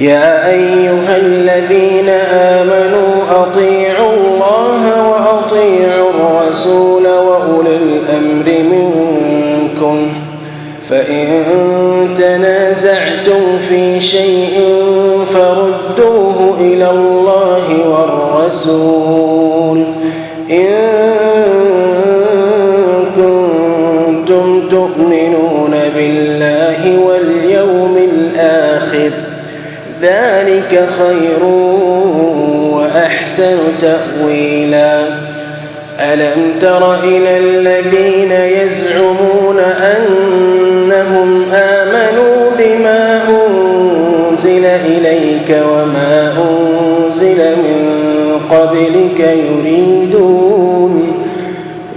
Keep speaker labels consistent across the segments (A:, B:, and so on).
A: يا أيها الذين آمنوا أطيعوا الله وأطيعوا الرسول وأولي الأمر منكم فإن تنازعتم في شيء فردوه إلى الله والرسول إن كنتم تؤمنون بالله واليوم الآخر ذلك خير وأحسن تأويلا ألم تر إلى الذين يزعمون أنهم آمنوا بما أنزل إليك وما أنزل من قبلك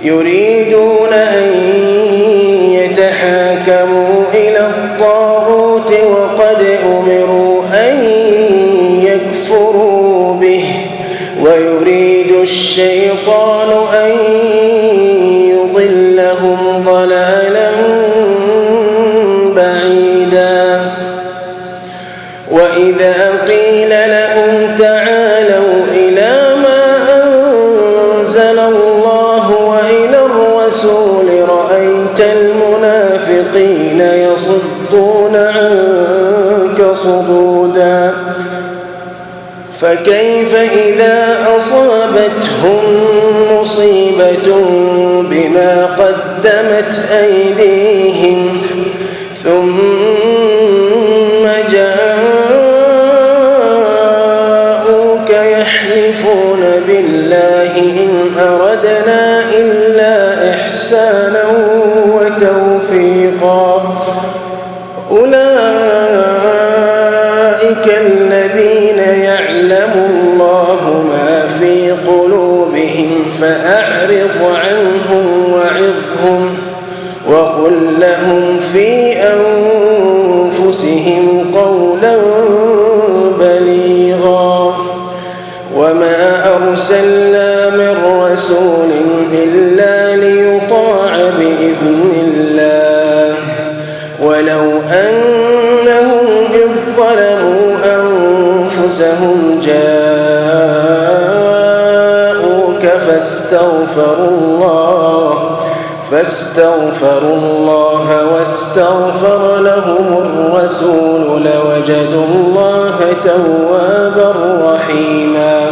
A: يريدون أن يتحاكموا إلى الطاغوت وقد أمروا أن يكفروا به ويريد الشيطان أن يضلهم ضلالا بعيدا وإذا قيل لهم تعالوا إلى ما أنزل الله وإلى الرسول رأيت المنافقين يصدون عنك صدودا فكيف إذا أصابتهم مصيبة بما قدمت أيديهم ثم جاءوك يحلفون بالله إن أردنا إلا إحسانا وتوفيقا أولئك الذين يعلم الله ما في قلوبهم فأعرض عنهم وعظهم وقل لهم في أنفسهم قولا بليغا وما أرسلنا من رسول إلا ليطاع بإذن الله ولو أنهم إذ ظلموا أنفسهم جاءوك فاستغفروا الله واستغفر لهم الرسول لوجدوا الله توابا رحيما